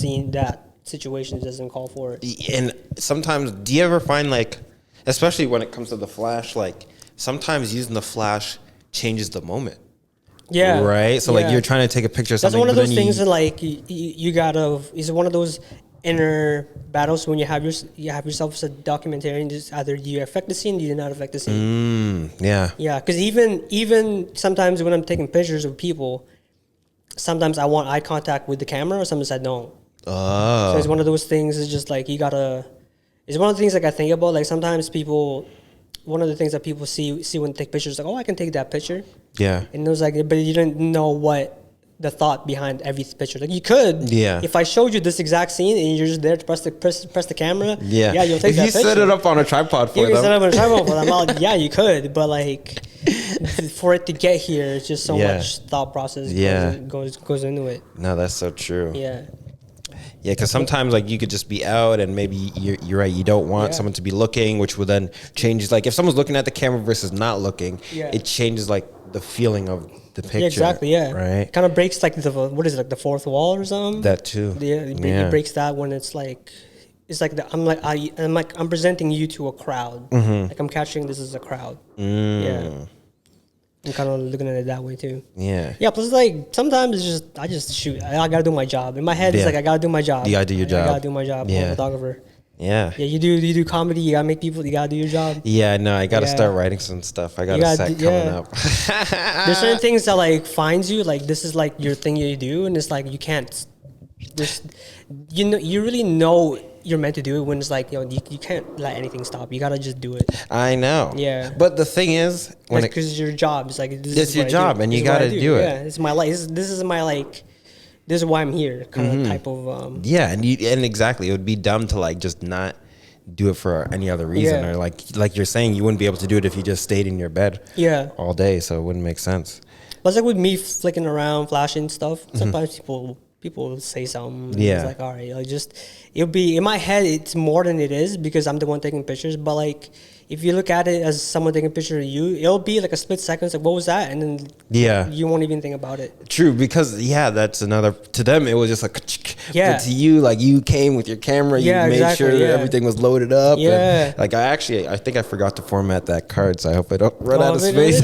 situation doesn't call for it. And sometimes, do you ever find like, especially when it comes to the flash, like sometimes using the flash changes the moment. Yeah. Right? So like you're trying to take a picture of something. That's one of those things that like you gotta, is one of those inner battles when you have yourself as a documentarian. Just either do you affect the scene, or do you not affect the scene? Yeah. Yeah, because even sometimes when I'm taking pictures of people, sometimes I want eye contact with the camera, or sometimes I don't. Oh. So it's one of those things. It's just like it's one of the things like I think about. Like sometimes one of the things that people see when they take pictures, like, oh, I can take that picture. Yeah. And it was like, but you didn't know what the thought behind every picture. Like you could, if I showed you this exact scene and you're just there to press the camera, you'll take that picture. If you set it up on a tripod for them. You set it up on a tripod for them. Yeah, you could, but like for it to get here, it's just so much thought process goes into it. No, that's so true. Yeah. Yeah, because sometimes like you could just be out, and maybe you're right, you don't want someone to be looking, which will then change. Like if someone's looking at the camera versus not looking, it changes like the feeling of the picture. Yeah, exactly. Yeah, right. Kind of breaks like the fourth wall or something. That too. Yeah, it breaks that when it's like it's like I'm presenting you to a crowd. Like I'm capturing this as a crowd. Yeah. I'm kind of looking at it that way too. Yeah. Yeah. Plus, like sometimes I just shoot. I gotta do my job. In my head, it's like I gotta do my job. You gotta do your job. I gotta do my job. I'm a photographer. Yeah. Yeah. You do comedy. You gotta make people. You gotta do your job. Yeah. No, I gotta start writing some stuff. I got a set coming up. There's certain things that like finds you. Like this is like your thing you do, and it's like you can't. You really know you're meant to do it when it's like you can't let anything stop. You gotta just do it. I know. Yeah. But the thing is, when because it's your job, it's like it's your job, and you gotta do it. Yeah, it's my life. This is my like. This is why I'm here. Kind of type of. Yeah, and exactly, it would be dumb to like just not do it for any other reason, or like you're saying, you wouldn't be able to do it if you just stayed in your bed. All day, so it wouldn't make sense. But it's like with me flicking around, flashing stuff. Sometimes people will say something. Yeah. It's like, all right, like it'll be in my head. It's more than it is because I'm the one taking pictures. But like, if you look at it as someone taking a picture of you, it'll be like a split second. It's like, what was that? And then you won't even think about it. True, because that's another. To them, it was just like, but to you, like you came with your camera, you made sure everything was loaded up. Yeah. And, like I think I forgot to format that card, so I hope I don't run out of space.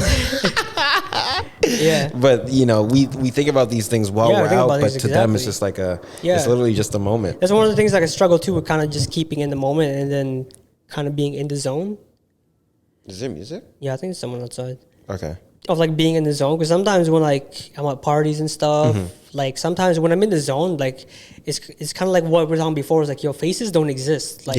Yeah, but we think about these things while we're out, but to them it's just like it's literally just a moment. That's one of the things like I struggle too with, kind of just keeping in the moment and then kind of being in the zone. Is there music? Yeah, I think it's someone outside. Okay. Of like being in the zone, because sometimes when like I'm at parties and stuff, like sometimes when I'm in the zone, like it's kind of like what we were talking before. It's like your faces don't exist. Like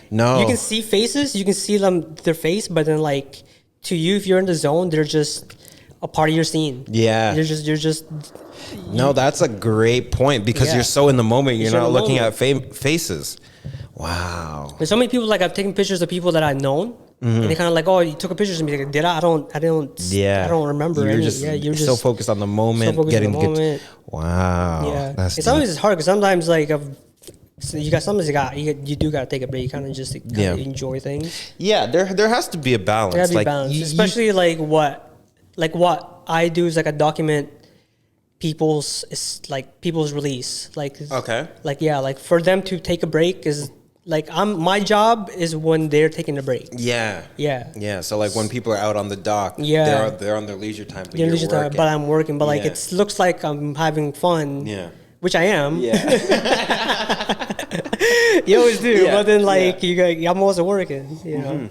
no, you can see faces, you can see their face, but then like to you, if you're in the zone, they're just a part of your scene. Yeah. You're just. No, that's a great point because you're so in the moment. You're not looking at faces. Wow. There's so many people like I've taken pictures of people that I've known, and they kind of like, oh, you took a picture of me. Like, did I? I don't remember. You're just so focused on the moment, getting the moment. Wow. Yeah. Sometimes it's hard because sometimes like you do gotta take a break. You kind of just enjoy things. Yeah, there has to be a balance. There has to be balance, especially like what I do is like I document people's release. Like like for them to take a break is like my job is when they're taking a break. Yeah. So like when people are out on the dock, they're on their leisure time, but you're working. But I'm working. But like it looks like I'm having fun. Yeah. Which I am. Yeah. You always do, but then like I'm also working. You know.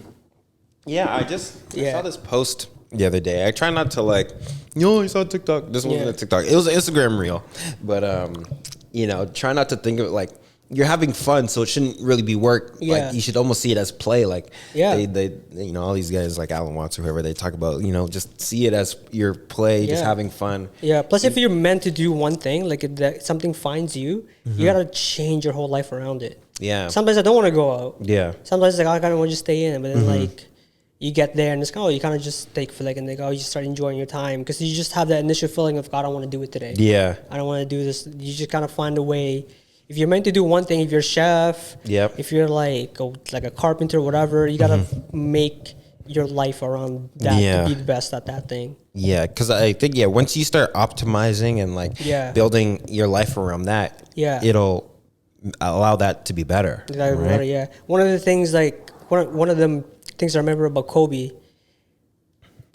Yeah, I saw this post the other day. I try not to I saw TikTok. This wasn't a TikTok. It was an Instagram reel. But try not to think of it like you're having fun, so it shouldn't really be work. Yeah. Like you should almost see it as play. Like they all these guys like Alan Watts or whoever, they talk about, just see it as your play, just having fun. Yeah. Plus if you're meant to do one thing, like if something finds you, you gotta change your whole life around it. Yeah. Sometimes I don't want to go out. Yeah. Sometimes like I kind of want to just stay in, but then like you get there and it's you kind of just take for and you just start enjoying your time because you just have that initial feeling of God, I want to do it today. Yeah. I don't want to do this. You just kind of find a way. If you're meant to do one thing, if you're a chef, if you're like a carpenter or whatever, you gotta make your life around that to be the best at that thing. Yeah, because I think once you start optimizing and building your life around that, it'll allow that to be better. Right? Yeah. One of the things one of them things I remember about Kobe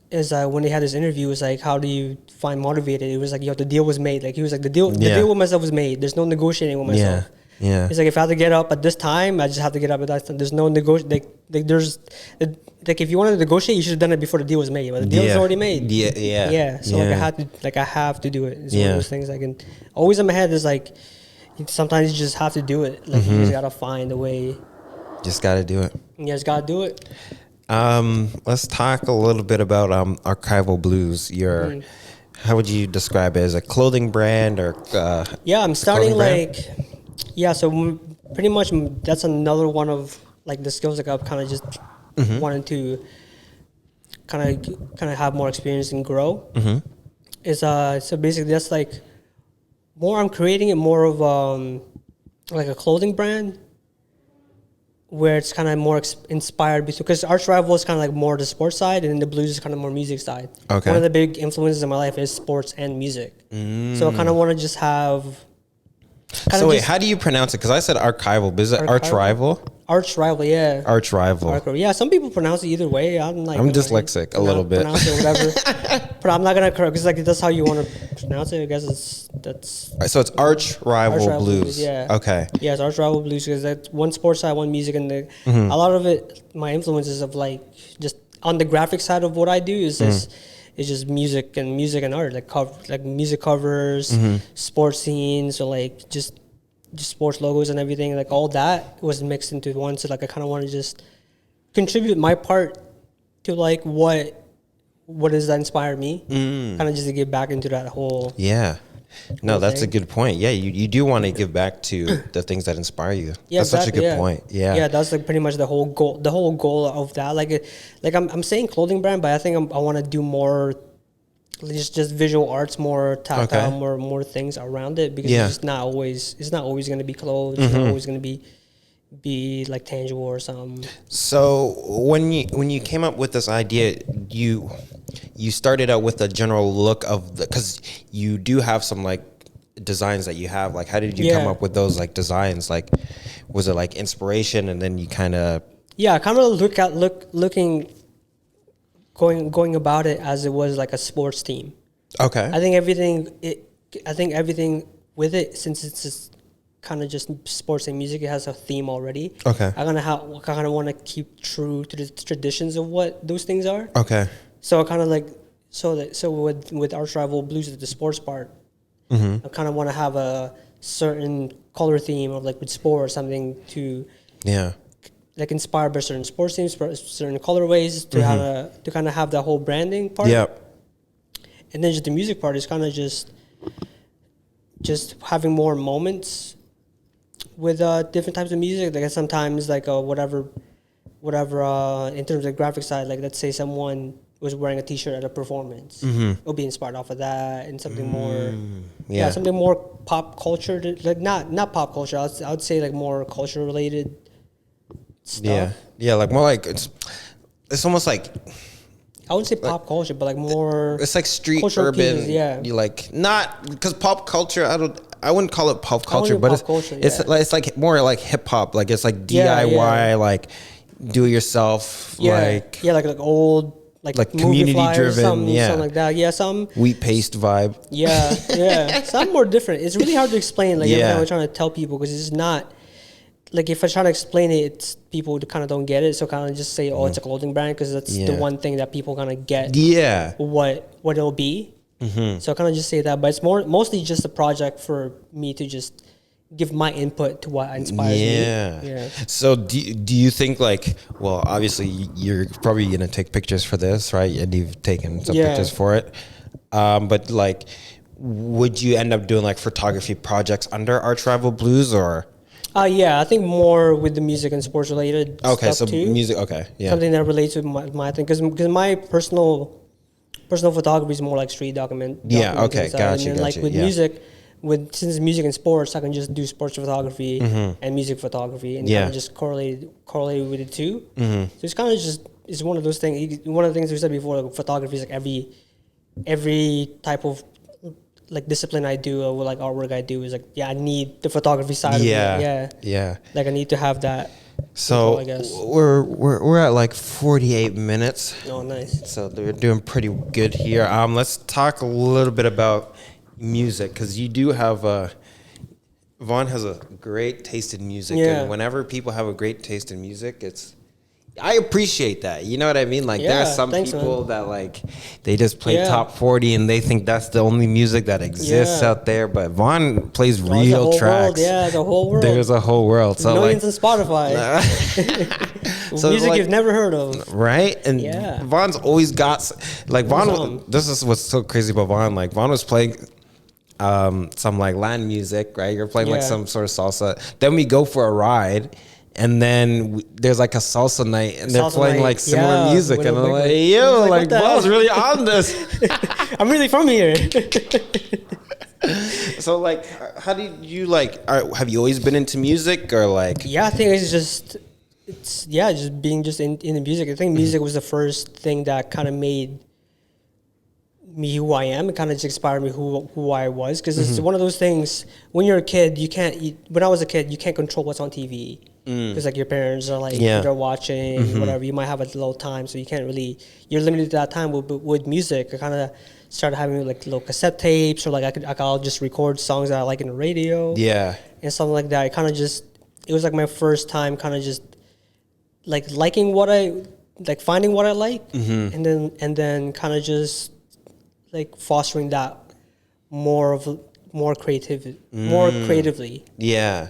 is when he had this interview, was like, how do you find motivated? It was like, the deal was made. Like he was like, the deal with myself was made. There's no negotiating with myself. Yeah. It's like, if I have to get up at this time, I just have to get up at that time. There's no if you wanted to negotiate, you should have done it before the deal was made. But the deal is already made. Yeah. So I have to do it. It's one of those things I can always in my head is like, sometimes you just have to do it. Like you just gotta find a way. Just gotta do it. You just gotta do it. Let's talk a little bit about Archival Blues. How would you describe it, as a clothing brand or? I'm starting so pretty much that's another one of the skills I've kind of just wanted to kind of have more experience and grow. Is so basically that's I'm creating it more of a clothing brand, where it's kind of more inspired because Arch Rival is kind of more the sports side, and then the blues is kind of more music side. Okay. One of the big influences in my life is sports and music. So I kind of want to just have So wait, how do you pronounce it? Because I said archival, but is it arch rival? Arch rival, yeah. Arch rival. Yeah, some people pronounce it either way. I'm dyslexic a little bit. Pronounce it whatever. But I'm not gonna correct because like that's how you want to pronounce it. I guess that's. So it's arch rival blues. Yeah. Okay. Yeah, it's arch rival blues because that's one sports side, one music, and a lot of it. My influences of like just on the graphic side of what I do is this. It's just music and art, like music covers, sports scenes, or like just sports logos and everything. Like all that was mixed into one. So like I kind of want to just contribute my part to like what does that inspire me? Kind of just to get back into that whole No, that's a good point. Yeah, you do want to give back to the things that inspire you. Yeah, that's such a good point. Yeah, yeah, that's like pretty much the whole goal. The whole goal of that, like I'm saying clothing brand, but I think I want to do more, just visual arts, more tactile, more things around it because it's not always going to be clothes. It's not always going to be like tangible or something. So when you came up with this idea, you started out with a general look of because you do have some like designs that you have. Like, how did you come up with those like designs? Like, was it like inspiration, and then you kind of going about it as it was like a sports team. Okay. I think everything with it, since it's just kind of just sports and music, it has a theme already. Okay. I kind of want to keep true to the traditions of what those things are. Okay. So I kind of like so with Arch Rival Blues, the sports part, I kind of want to have a certain color theme of like with sport or something to like inspired by certain sports teams, certain colorways to kind of have that whole branding part. Yep. And then just the music part is kind of just having more moments with different types of music. Like sometimes like whatever in terms of graphic side, like let's say someone was wearing a T-shirt at a performance, it'll be inspired off of that, and something more, something more pop culture, like not pop culture. I would say like more culture related stuff. Yeah, like more like it's almost like, I wouldn't say pop culture, but like more. It's like street urban. Pieces, You like not because pop culture. I wouldn't call it pop culture, but it's like more like hip hop. Like it's like DIY, like do it yourself. Like old. Like community driven, something like that. Yeah, some wheat paste vibe. Yeah, some more different. It's really hard to explain. Like I'm trying to tell people because it's not like if I try to explain it, it's people kind of don't get it. So kind of just say, oh, it's a clothing brand because that's the one thing that people kind of get. Yeah, what it'll be. So I kind of just say that, but it's mostly just a project for me to just give my input to what inspires me. Yeah. So do you think like, well, obviously you're probably going to take pictures for this, right? And you've taken some pictures for it. But like, would you end up doing like photography projects under Arch Rival Blues or? I think more with the music and sports related stuff too. Music, something that relates with my thing. Because my personal photography is more like street document. Gotcha. And like with music, since music and sports, I can just do sports photography and music photography, and kind of just correlate with it too. So it's kind of it's one of those things. One of the things we said before, like photography is like every type of like discipline I do or like artwork I do is like I need the photography side of it. Like I need to have that. So I guess. we're at like 48 minutes. Oh, nice. So they're doing pretty good here. Let's talk a little bit about music, because you do have Vaughn has a great taste in music, and whenever people have a great taste in music, I appreciate that. You know what I mean? Like there are some people that like they just play top 40 and they think that's the only music that exists out there. But Vaughn plays real tracks. There's a whole world. There's a whole world. So millions on Spotify. So music you've never heard of, right? And Vaughn's always got like Vaughn. This is what's so crazy about Vaughn. Like Vaughn was playing some like Latin music, right? You're playing like some sort of salsa. Then we go for a ride. And then there's like a salsa night, and they're playing like similar music, and I'm like, yo, like Vaughn's really on this. I'm really from here. So like, how did you like? Have you always been into music, or like? Yeah, I think just being in the music. I think music was the first thing that kind of made me who I am. It kind of just inspired me who I was, because it's one of those things. When you're a kid, you can't. When I was a kid, you can't control what's on TV, because like your parents are like they're watching whatever. You might have a little time, so you can't really. You're limited to that time. With music, I kind of started having like little cassette tapes, or like I'll just record songs that I like in the radio, and something like that. It was like my first time, kind of just like liking what I like, finding what I like, and then kind of just like fostering that more creatively. Yeah.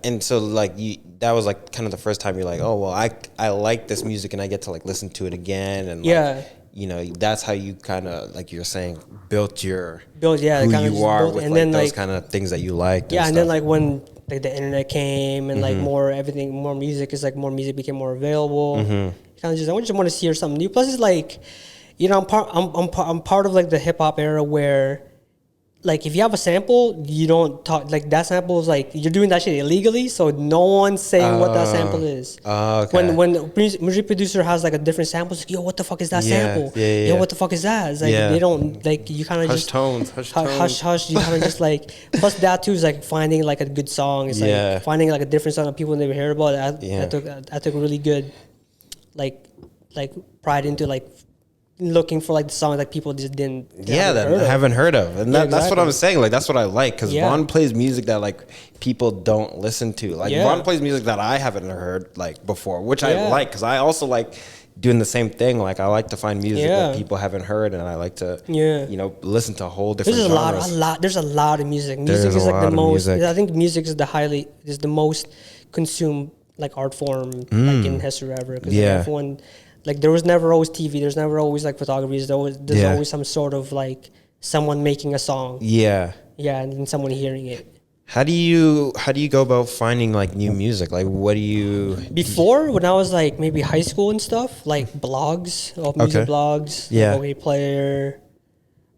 And so like that was like kind of the first time you're like, oh well, I like this music and I get to like listen to it again, and like, you know, that's how you kind of, like you're saying, built who you are with like those kind of things that you like. And then like when like the internet came and like more music became more available. Kind of just, I just want to hear something new. Plus, it's like, you know, I'm part of like the hip hop era where, like, if you have a sample, you don't talk, like, that sample is like, you're doing that shit illegally, so no one's saying what that sample is. When the music producer has like a different sample, it's like, yo, what the fuck is that sample? Yo, what the fuck is that? It's like, they don't, like, you kind of just hush. You kind of just like, plus that too is like finding like a good song. It's like finding like a different song that people never hear about. I took really good like pride into like looking for like the songs like people just haven't heard of. And that's what I'm saying. Like, that's what I like, because Vaughn plays music that like people don't listen to. Like Vaughn plays music that I haven't heard like before, which I like, because I also like doing the same thing. Like, I like to find music that people haven't heard, and I like to you know, listen to a whole different genres. There's a lot of music. Music is like the most, I think music is the most consumed like art form like in history ever, because like, everyone, like, there was never always TV, there's never always like photography, there's always some sort of like someone making a song, and then someone hearing it. How do you go about finding like new music? Like, what do you before, when I was like maybe high school and stuff, like blogs, music blogs, 𝁟There,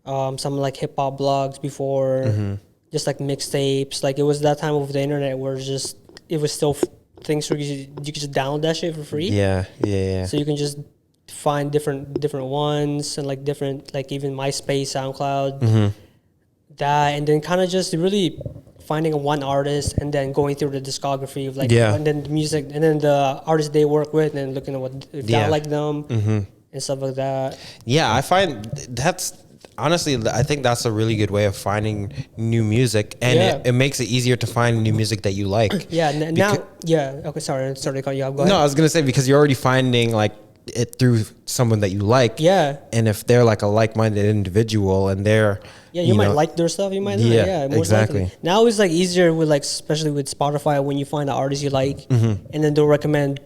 some like hip hop blogs before, just like mixtapes. Like, it was that time of the internet where it was still things where you could just download that shit for free. So you can just find different ones, and like different, like even MySpace, SoundCloud, that, and then kind of just really finding one artist and then going through the discography of like, and then the music, and then the artists they work with, and looking at what if I like them and stuff like that. I find that's honestly, I think that's a really good way of finding new music, and it makes it easier to find new music that you like. Okay, sorry to cut you off. Go ahead. No, I was gonna say, because you're already finding like it through someone that you like. And if they're like a like-minded individual, and they're you might like their stuff, you might not. Most likely. Now it's like easier with like, especially with Spotify, when you find an artist you like, and then they'll recommend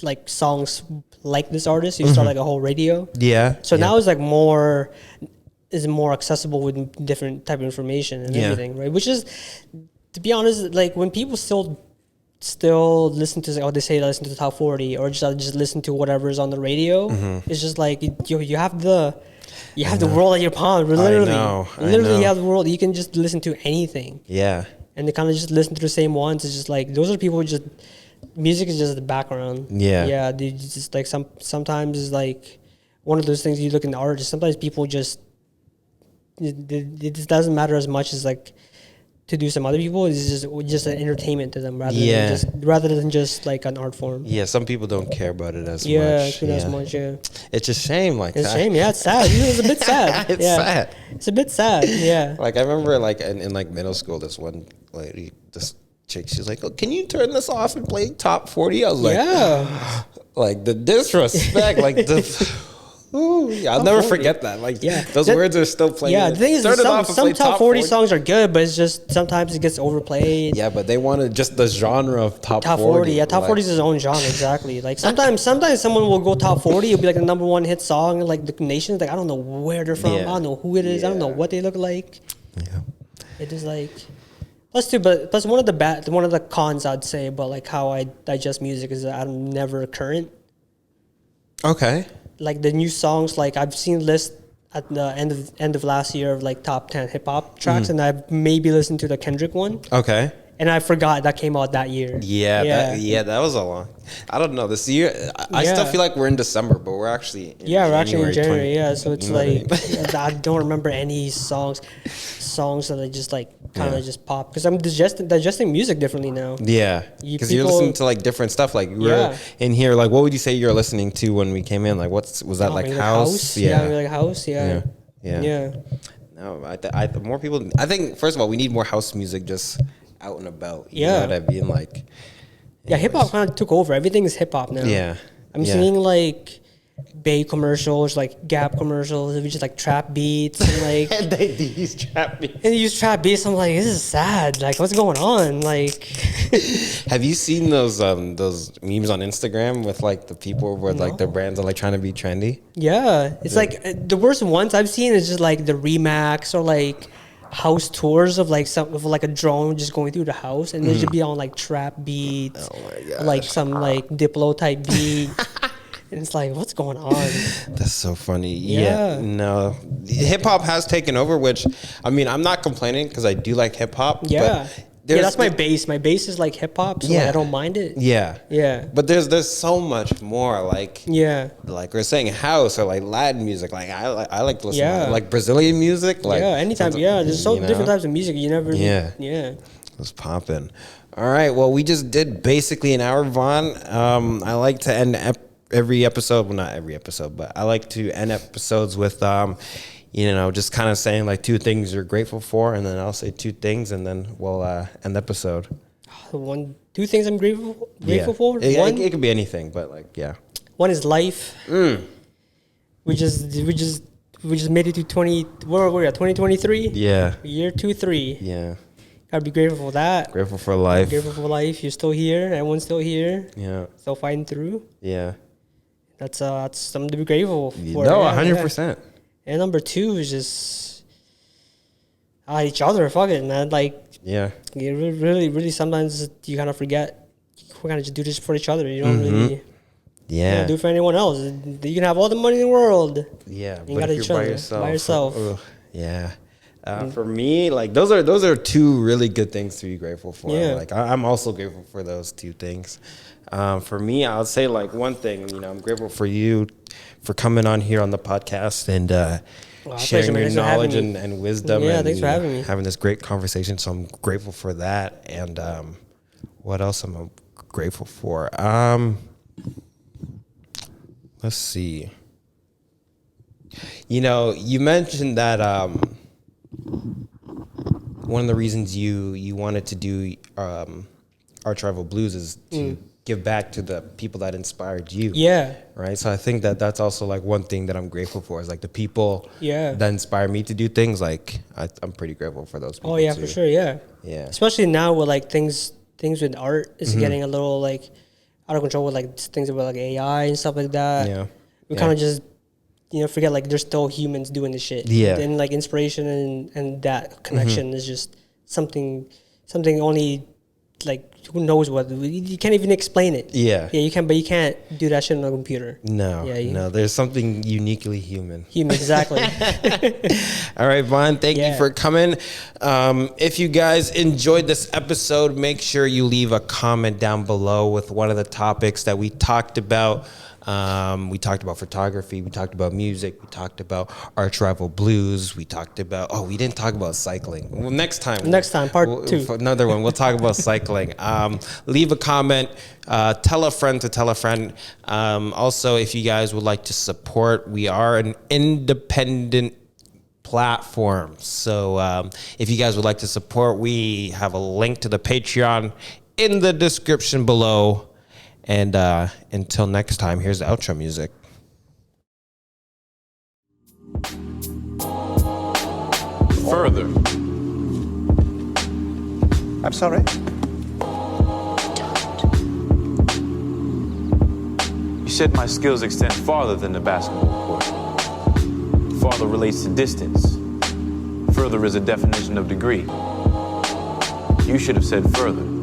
like songs like this artist, you start like a whole radio. So now it's like more accessible with different type of information and everything, right? Which is, to be honest, like when people still listen to, they say listen to the top 40, or just listen to whatever is on the radio. It's just like you have the world at your palm. Literally, you have the world. You can just listen to anything. And they kind of just listen to the same ones. It's just like, those are people who just, music is just the background. They just like sometimes it's like one of those things. You look in the art, sometimes people just, it just doesn't matter as much as like to do some other people. It's just an entertainment to them rather than just like an art form. Some people don't care about it as much. As much. It's a shame. Like, it's a shame. It's sad. It's a bit sad. Sad. It's a bit sad. Like, I remember like in like middle school, this one lady, this chick, she's like, "Oh, can you turn this off and play top 40?" I was like, like the disrespect, like the. Ooh, I'll never forget that. Like, those words are still playing. The thing is, some top 40 songs are good, but it's just sometimes it gets overplayed. But they wanted just the genre of top 40. Top 40 is its own genre, exactly. Like sometimes someone will go top 40. It'll be like the number one hit song in like the nation. Like, I don't know where they're from. I don't know who it is. I don't know what they look like. It is like. Plus one of the cons I'd say about like how I digest music is that I'm never current. Okay. Like the new songs, like I've seen lists at the end of last year of like top 10 hip hop tracks, and I've maybe listened to the Kendrick one. Okay. And I forgot that came out that year. That was a long. I don't know. This year, I still feel like we're in December, but we're actually in January. Yeah, so it's like I don't remember any songs that I just like kind of just pop because I'm digesting music differently now. Yeah, because you're listening to like different stuff. Like we're in here. Like, what would you say you're listening to when we came in? Like, was that like house? Yeah, like house. Yeah. No, I more people. I think first of all, we need more house music just out and about. You know what I mean? Like, hip hop kind of took over. Everything is hip hop now. Yeah, I'm seeing like Bay commercials, like Gap commercials, which is like trap beats and like and they use trap beats. And they use trap beats. I'm like, this is sad. Like, what's going on? Like, have you seen those memes on Instagram with like the people where like their brands are like trying to be trendy? Yeah, it's like the worst ones I've seen is just like the Remax or like house tours of like a drone just going through the house and they should be on like trap beats, like some like Diplo type beat. And it's like, what's going on? That's so funny. Yeah. No. Hip hop has taken over, which, I mean, I'm not complaining because I do like hip hop. Yeah. That's my base. My base is like hip hop, so like, I don't mind it. Yeah. Yeah. But there's so much more. Like, like we're saying house or like Latin music. Like, I like to listen to like Brazilian music. Like, anytime. There's so different types of music. You never. Yeah. It's popping. All right. Well, we just did basically an hour, Vaughn. I like to end every episode, well, not every episode, but I like to end episodes with, just kind of saying like 2 things you're grateful for, and then I'll say 2 things, and then we'll end the episode. 2 things I'm grateful for. It could be anything, but like, one is life. We just made it to 2023. Yeah. Year 23. Yeah. Gotta be grateful for that. Grateful for life. Grateful for life. You're still here. Everyone's still here. Yeah. Still fighting through. Yeah. That's something to be grateful for. No, 100%. And number 2 is just each other. Fuck it, man. Like, you really sometimes you kind of forget. We kind of just do this for each other. You don't really do it for anyone else. You can have all the money in the world. Yeah, you got each other by yourself. For me, like those are 2 really good things to be grateful for. Yeah. Like I'm also grateful for those 2 things. For me, I'll say like one thing. I'm grateful for you for coming on here on the podcast and sharing your knowledge and wisdom. Yeah, and, thanks for having me. Having this great conversation. So I'm grateful for that. And what else am I grateful for? Let's see. You mentioned that one of the reasons you wanted to do Archival Blues is to give back to the people that inspired you. Yeah. Right. So I think that's also like one thing that I'm grateful for is like the people that inspire me to do things. Like I'm pretty grateful for those people. Oh yeah, too. for sure. Yeah. Yeah. Especially now with like things with art is getting a little like out of control with like things with like AI and stuff like that. Yeah. We kind of just forget like there's still humans doing this shit. Yeah. And like inspiration and that connection is just something only like who knows what you can't even explain it. Yeah. Yeah, you can, but you can't do that shit on a computer. No. Yeah. No. There's something uniquely human. Exactly. All right, Vaughn. Thank you for coming. If you guys enjoyed this episode, make sure you leave a comment down below with one of the topics that we talked about. We talked about photography. We talked about music. We talked about Archival Blues. We talked about, we didn't talk about cycling. Well, next time, part 2. Another one. We'll talk about cycling. Leave a comment. Tell a friend to tell a friend. Also, if you guys would like to support, we are an independent platform. So if you guys would like to support, we have a link to the Patreon in the description below. And until next time, here's the outro music. Further. I'm sorry? You said my skills extend farther than the basketball court. Farther relates to distance. Further is a definition of degree. You should have said further.